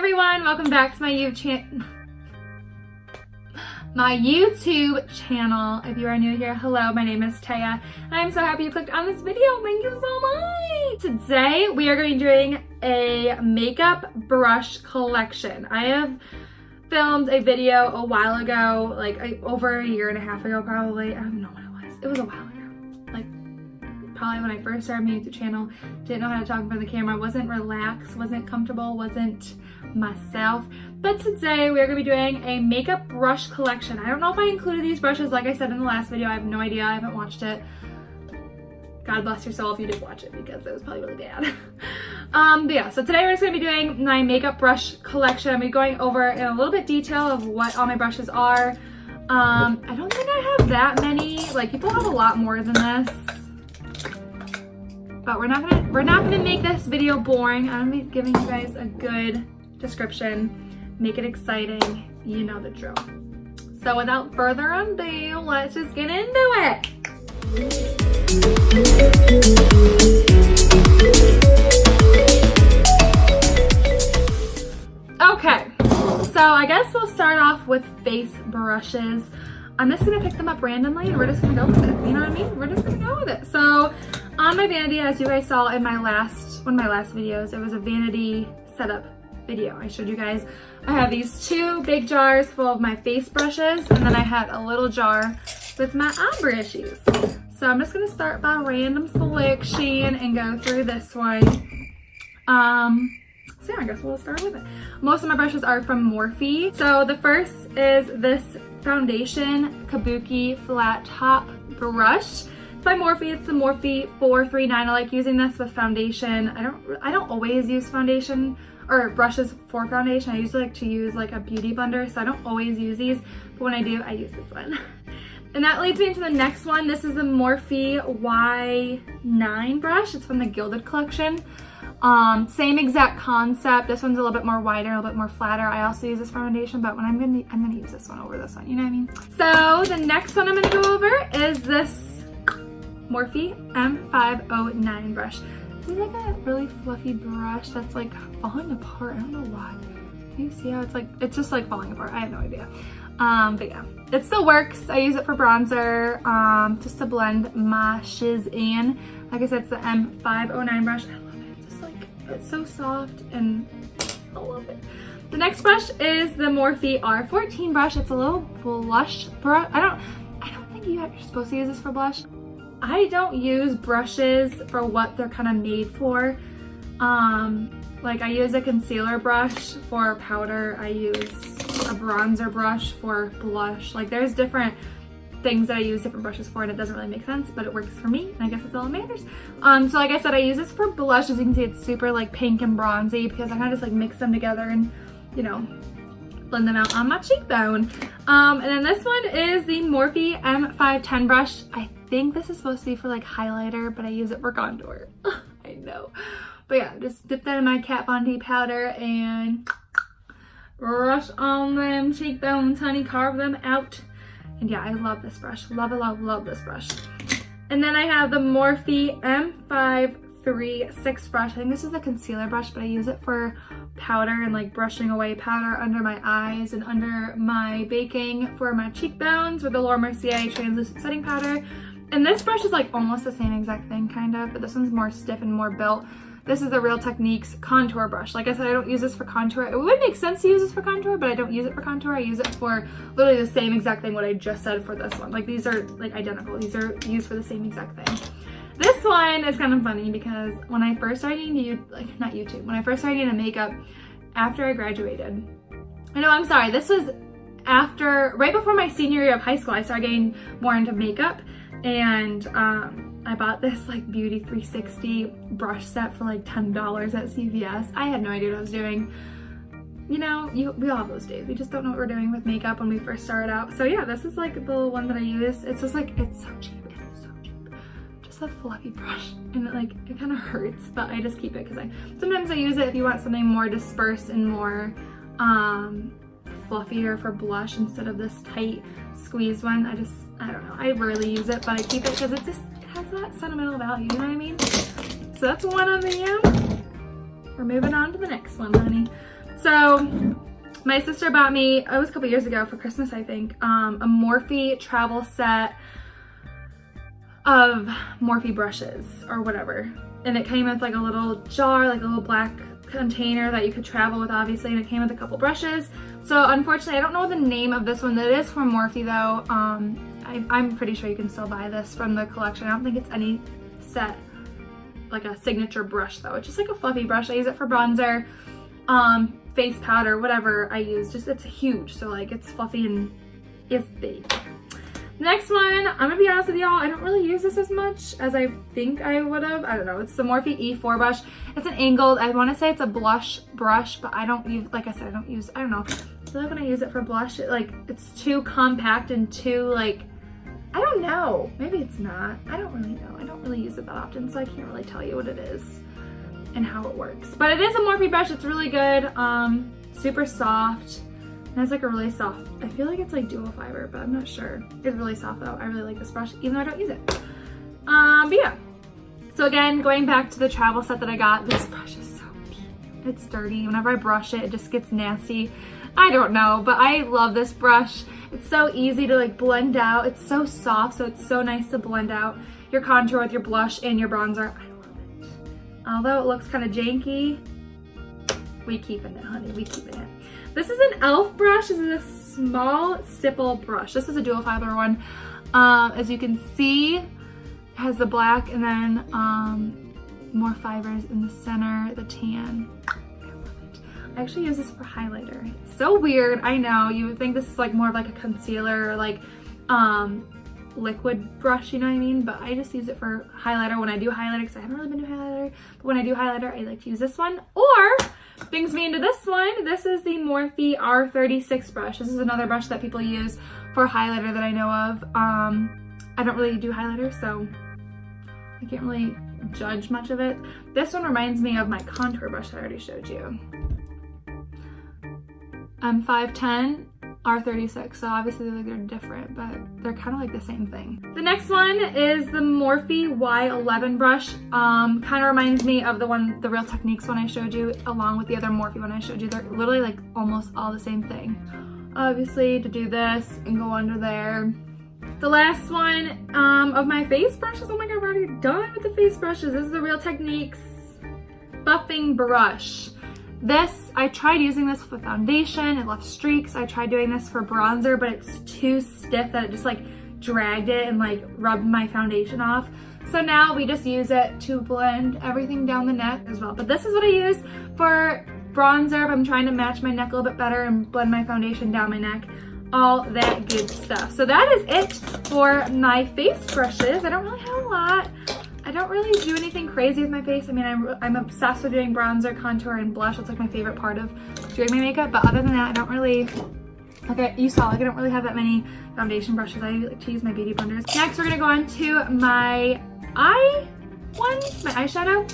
everyone, welcome back to my YouTube channel. If you are new here, hello, my name is Taya, and I'm so happy you clicked on this video. Thank you so much. Today we are going to be doing a makeup brush collection. I have filmed a video a while ago, like over a year and a half ago probably. I don't know when it was. It was a while ago. Like probably when I first started my YouTube channel. Didn't know how to talk in front of the camera, wasn't relaxed, wasn't comfortable, wasn't myself. But today we are going to be doing a makeup brush collection. I don't know if I included these brushes like I said in the last video. I have no idea. I haven't watched it. God bless your soul if you did watch it because it was probably really bad. But yeah, so today we're just going to be doing my makeup brush collection. I'm going to be going over in a little bit detail of what all my brushes are. I don't think I have that many. Like, people have a lot more than this. But we're not gonna make this video boring. I'm gonna be giving you guys a good description, make it exciting, you know the drill. So without further ado, let's just get into it. Okay, so I guess we'll start off with face brushes. I'm just gonna pick them up randomly and we're just gonna go with it, you know what I mean? We're just gonna go with it. So on my vanity, as you guys saw in one of my last videos, it was a vanity setup video. I showed you guys, I have these two big jars full of my face brushes, and then I had a little jar with my ombre issues. So I'm just gonna start by random selection and go through this one. So yeah, I guess we'll start with it. Most of my brushes are from Morphe. So the first is this foundation Kabuki flat top brush by Morphe. It's the Morphe 439. I like using this with foundation. I don't always use foundation or brushes for foundation. I usually like to use like a beauty blender, so I don't always use these, but when I do, I use this one. And that leads me into the next one. This is the Morphe Y9 brush. It's from the Gilded collection. Same exact concept. This one's a little bit more wider, a little bit more flatter. I also use this for foundation, but when I'm gonna use this one over this one, you know what I mean? So the next one I'm gonna go over is this Morphe M509 brush. This is like a really fluffy brush that's like falling apart. I don't know why. Do you see how it's just like falling apart? I have no idea. But yeah, it still works. I use it for bronzer, just to blend my shiz in. Like I said, it's the M509 brush. I love it. It's just like, it's so soft and I love it. The next brush is the Morphe R14 brush. It's a little blush brush. I don't think you're supposed to use this for blush. I don't use brushes for what they're kind of made for. Like I use a concealer brush for powder. I use a bronzer brush for blush. Like there's different things that I use different brushes for, and it doesn't really make sense, but it works for me, and I guess it's all that matters. So like I said, I use this for blush. As you can see, it's super like pink and bronzy because I kind of just like mix them together and, you know, blend them out on my cheekbone. And then this one is the Morphe M510 brush. I think this is supposed to be for like highlighter, but I use it for contour. I know. But yeah, just dip that in my Kat Von D powder and brush on them cheekbones, honey, carve them out. And yeah, I love this brush. Love it, love, love this brush. And then I have the Morphe M536 brush. I think this is a concealer brush, but I use it for powder and like brushing away powder under my eyes and under my baking for my cheekbones with the Laura Mercier translucent setting powder. And this brush is like almost the same exact thing kind of, but this one's more stiff and more built. This is the Real Techniques contour brush. Like I said, I don't use this for contour. It would make sense to use this for contour, but I don't use it for contour. I use it for literally the same exact thing what I just said for this one. Like these are like identical. These are used for the same exact thing. This one is kind of funny because when I first started getting when I first started getting makeup after I graduated. This was right before my senior year of high school. I started getting more into makeup, and I bought this like Beauty 360 brush set for like $10 at CVS. I had no idea what I was doing. You know, we all have those days. We just don't know what we're doing with makeup when we first started out. So yeah, this is like the one that I use. It's just like, it's so cheap. It's so cheap. Just a fluffy brush. And it kind of hurts, but I just keep it because sometimes I use it if you want something more dispersed and more fluffier for blush instead of this tight squeeze one. I don't know. I rarely use it, but I keep it because it has that sentimental value, you know what I mean? So that's one of them. We're moving on to the next one, honey. So my sister bought me, it was a couple years ago for Christmas, I think, a Morphe travel set of Morphe brushes or whatever. And it came with like a little jar, like a little black container that you could travel with, obviously, and it came with a couple brushes. So unfortunately, I don't know the name of this one. That is from Morphe though. I'm pretty sure you can still buy this from the collection. I don't think it's any set, like a signature brush though. It's just like a fluffy brush. I use it for bronzer, face powder, whatever I use. Just, it's huge, so like it's fluffy and it's big. Next one, I'm gonna be honest with y'all, I don't really use this as much as I think I would have. I don't know, it's the Morphe E4 brush. It's an angled, I wanna say it's a blush brush, but I don't use, like I said, I don't use, I don't know. I feel like when I use it for blush, it's too compact and too like, I don't know, maybe it's not. I don't really know. I don't really use it that often, so I can't really tell you what it is and how it works. But it is a Morphe brush, it's really good, super soft. It has like a really soft, I feel like it's like dual fiber, but I'm not sure. It's really soft though. I really like this brush, even though I don't use it. But yeah. So again, going back to the travel set that I got, this brush is so cute. It's dirty. Whenever I brush it, it just gets nasty. I don't know, but I love this brush. It's so easy to like blend out. It's so soft, so it's so nice to blend out your contour with your blush and your bronzer. I love it. Although it looks kind of janky, we keeping it, honey. We keeping it. This is an e.l.f. brush. This is a small stipple brush. This is a dual fiber one. As you can see, it has the black and then more fibers in the center, the tan. I love it. I actually use this for highlighter. It's so weird, I know. You would think this is like more of like a concealer or like liquid brush, you know what I mean? But I just use it for highlighter when I do highlighter, because I haven't really been doing highlighter. But when I do highlighter, I like to use this one. Or brings me into this one. This is the Morphe R36 brush. This is another brush that people use for highlighter that I know of. I don't really do highlighter, so I can't really judge much of it. This one reminds me of my contour brush that I already showed you. I'm 5'10", R36, so obviously they're different, but they're kind of like the same thing. The next one is the Morphe Y11 brush. Kind of reminds me of the Real Techniques one I showed you, along with the other Morphe one I showed you. They're literally like almost all the same thing. Obviously, to do this and go under there. The last one of my face brushes. Oh my god, we're already done with the face brushes. This is the Real Techniques buffing brush. This, I tried using this with foundation, it left streaks. I tried doing this for bronzer, but it's too stiff that it just like dragged it and like rubbed my foundation off. So now we just use it to blend everything down the neck as well. But this is what I use for bronzer if I'm trying to match my neck a little bit better and blend my foundation down my neck. All that good stuff. So that is it for my face brushes. I don't really have a lot. I don't really do anything crazy with my face. I mean, I'm obsessed with doing bronzer, contour, and blush. It's like my favorite part of doing my makeup. But other than that, I don't really, you saw, I don't really have that many foundation brushes. I like to use my beauty blenders. Next, we're gonna go on to my eye ones, my eyeshadow.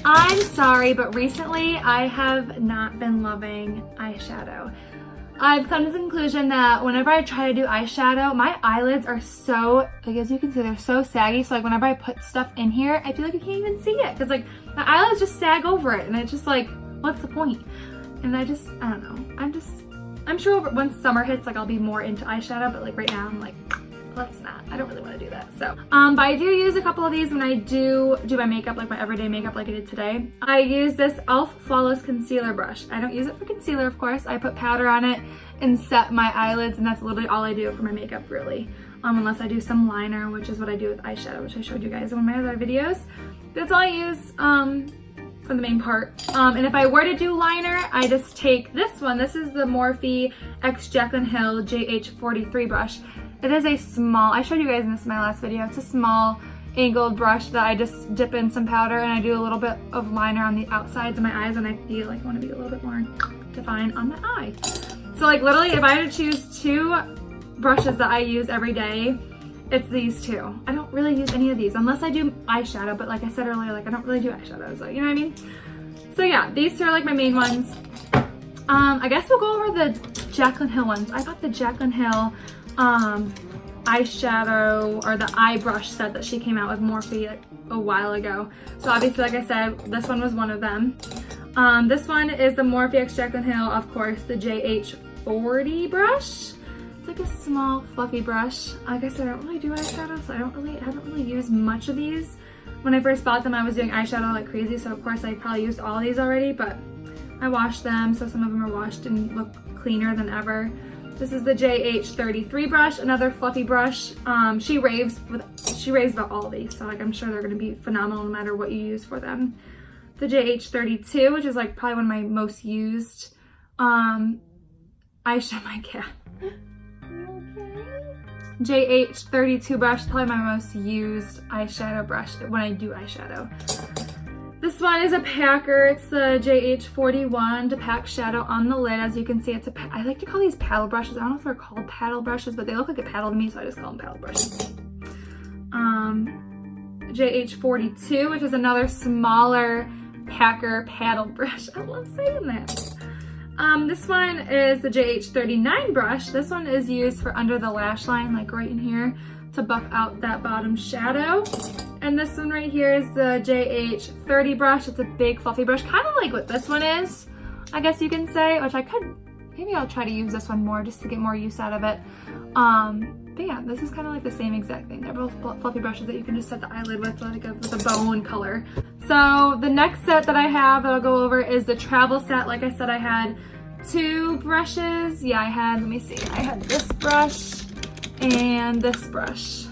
I'm sorry, but recently I have not been loving eyeshadow. I've come to the conclusion that whenever I try to do eyeshadow, my eyelids are so, like as you can see, they're so saggy. So like whenever I put stuff in here, I feel like you can't even see it. Cause like my eyelids just sag over it and it's just like, what's the point? And I don't know. I'm sure once summer hits, like I'll be more into eyeshadow, but like right now I'm like, let's not. I don't really want to do that. So, but I do use a couple of these when I do my makeup, like my everyday makeup like I did today. I use this e.l.f. Flawless Concealer brush. I don't use it for concealer, of course. I put powder on it and set my eyelids, and that's literally all I do for my makeup, really. Unless I do some liner, which is what I do with eyeshadow, which I showed you guys in one of my other videos. That's all I use for the main part. And if I were to do liner, I just take this one. This is the Morphe X Jaclyn Hill JH43 brush. It is a small, I showed you guys this in my last video, it's a small angled brush that I just dip in some powder and I do a little bit of liner on the outsides of my eyes when I feel like I want to be a little bit more defined on my eye. So like literally if I had to choose two brushes that I use every day, it's these two. I don't really use any of these unless I do eyeshadow, but like I said earlier, like I don't really do eyeshadow, so you know what I mean? So yeah, these two are like my main ones. I guess we'll go over the Jaclyn Hill ones. I got the Jaclyn Hill eyeshadow or the eye brush set that she came out with Morphe like a while ago. So obviously, like I said, this one was one of them. This one is the Morphe X Jaclyn Hill, of course, the JH40 brush. It's like a small fluffy brush. Like I said, I don't really do eyeshadow, so I haven't really used much of these. When I first bought them, I was doing eyeshadow like crazy, so of course I probably used all these already, but I washed them, so some of them are washed and look cleaner than ever. This is the JH33 brush, another fluffy brush. She raves about all of these, so like I'm sure they're gonna be phenomenal no matter what you use for them. The JH32, which is like probably one of my most used eyeshadow, my cat. JH32 brush, probably my most used eyeshadow brush when I do eyeshadow. This one is a packer. It's the JH41 to pack shadow on the lid. As you can see, I like to call these paddle brushes. I don't know if they're called paddle brushes, but they look like a paddle to me, so I just call them paddle brushes. JH42, which is another smaller packer paddle brush. I love saying that. This one is the JH39 brush. This one is used for under the lash line, like right in here, to buff out that bottom shadow. And this one right here is the JH30 brush. It's a big fluffy brush, kind of like what this one is, I guess you can say, which maybe I'll try to use this one more just to get more use out of it. But yeah, this is kind of like the same exact thing. They're both fluffy brushes that you can just set the eyelid with, like with a bow and color. So the next set that I have that I'll go over is the travel set. Like I said, I had 2 brushes. Yeah, let me see, I had this brush and this brush.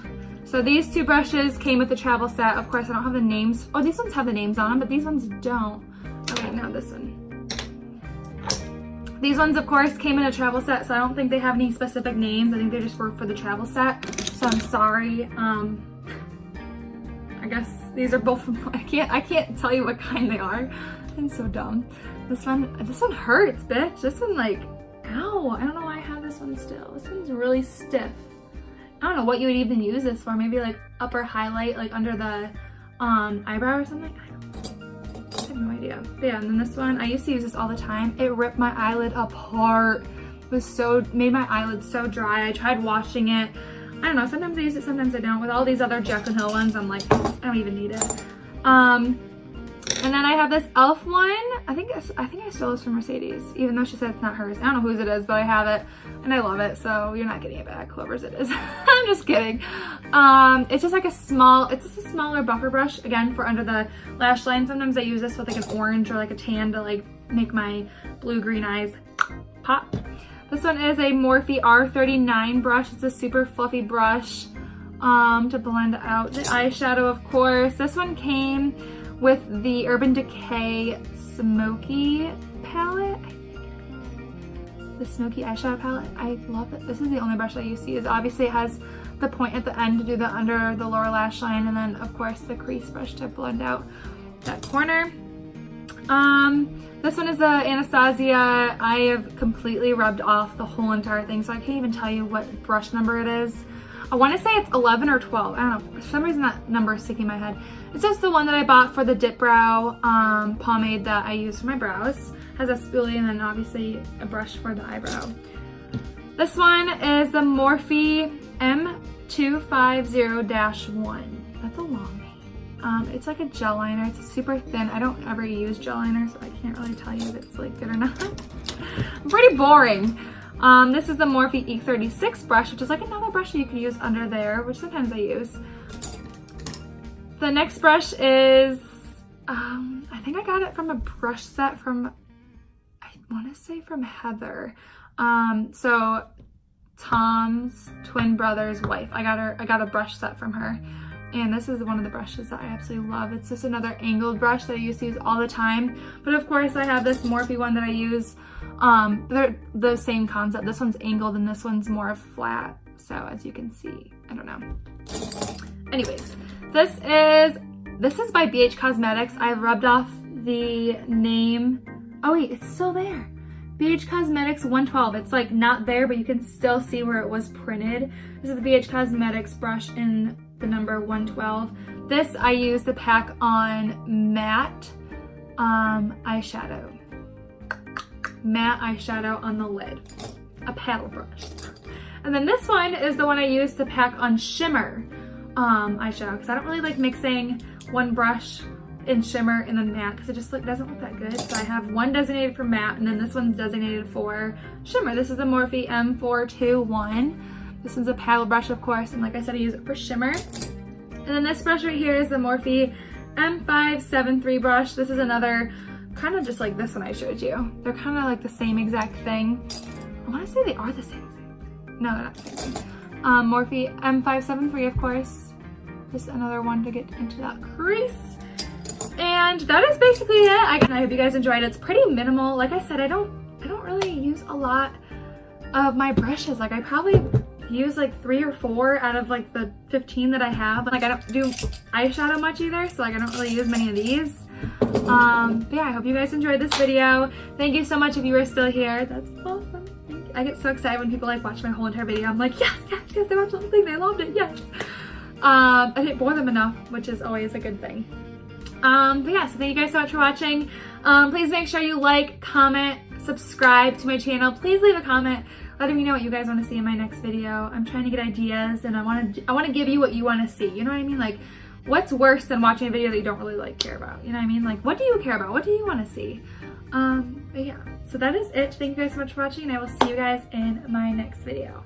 So these 2 brushes came with the travel set. Of course, I don't have the names. Oh, these ones have the names on them, but these ones don't. Oh wait, no, this one. These ones, of course, came in a travel set, so I don't think they have any specific names. I think they just work for the travel set, so I'm sorry. I guess these are both from, I can't tell you what kind they are. I'm so dumb. This one hurts, bitch. This one, like, ow. I don't know why I have this one still. This one's really stiff. I don't know what you would even use this for. Maybe like upper highlight, like under the eyebrow or something. I have no idea. But yeah, and then this one, I used to use this all the time. It ripped my eyelid apart. It made my eyelid so dry. I tried washing it. I don't know, sometimes I use it, sometimes I don't. With all these other Jaclyn Hill ones, I'm like, I don't even need it. And then I have this e.l.f. one. I think I stole this from Mercedes, even though she said it's not hers. I don't know whose it is, but I have it and I love it, so you're not getting it back, whoever's it is. I'm just kidding. It's just like a smaller buffer brush, again, for under the lash line. Sometimes I use this with like an orange or like a tan to like make my blue-green eyes pop. This one is a Morphe R39 brush. It's a super fluffy brush to blend out the eyeshadow, of course. This one came with the Urban Decay Smoky palette. The Smoky eyeshadow palette. I love it. This is the only brush I used to use. Obviously it has the point at the end to do the under the lower lash line, and then of course the crease brush to blend out that corner. This one is the Anastasia. I have completely rubbed off the whole entire thing, so I can't even tell you what brush number it is. I want to say it's 11 or 12. I don't know. For some reason that number is sticking in my head. It's just the one that I bought for the Dip Brow pomade that I use for my brows. Has a spoolie and then obviously a brush for the eyebrow. This one is the Morphe M250-1. That's a long name. It's like a gel liner. It's super thin. I don't ever use gel liner, so I can't really tell you if it's like good or not. Pretty boring. This is the Morphe E36 brush, which is like another brush that you can use under there, which sometimes I use. The next brush is, I think I got it from a brush set from, I want to say from Heather. So Tom's twin brother's wife. I got a brush set from her. And this is one of the brushes that I absolutely love. It's just another angled brush that I used to use all the time. But of course I have this Morphe one that I use. They're the same concept. This one's angled and this one's more flat. So as you can see, I don't know. Anyways, this is by BH Cosmetics. I've rubbed off the name. Oh wait, it's still there. BH Cosmetics 112. It's like not there, but you can still see where it was printed. This is the BH Cosmetics brush in the number 112. This I use to pack on matte eyeshadow. Matte eyeshadow on the lid. A paddle brush. And then this one is the one I use to pack on shimmer eyeshadow, because I don't really like mixing one brush in shimmer and then matte because it just doesn't look that good. So I have one designated for matte and then this one's designated for shimmer. This is the Morphe M421. This one's a paddle brush, of course, and like I said, I use it for shimmer. And then this brush right here is the Morphe M573 brush. This is another kind of just like this one I showed you. They're kind of like the same exact thing. I want to say they are the same thing. No, they're not the same thing. Morphe M573, of course. Just another one to get into that crease. And that is basically it. I hope you guys enjoyed it. It's pretty minimal. Like I said, I don't really use a lot of my brushes. Like I probably use like 3 or 4 out of like the 15 that I have. Like I don't do eyeshadow much either, so like I don't really use many of these. But yeah, I hope you guys enjoyed this video. Thank you so much if you are still here. That's awesome. Thank you. I get so excited when people like watch my whole entire video. I'm like, yes, yes, yes, they watched the whole thing. They loved it, yes. I didn't bore them enough, which is always a good thing. But yeah, so thank you guys so much for watching. Please make sure you like, comment, subscribe to my channel. Please leave a comment letting me know what you guys want to see in my next video. I'm trying to get ideas and I want to give you what you want to see. You know what I mean? Like, what's worse than watching a video that you don't really care about? You know what I mean? Like, what do you care about? What do you want to see? But yeah, so that is it. Thank you guys so much for watching and I will see you guys in my next video.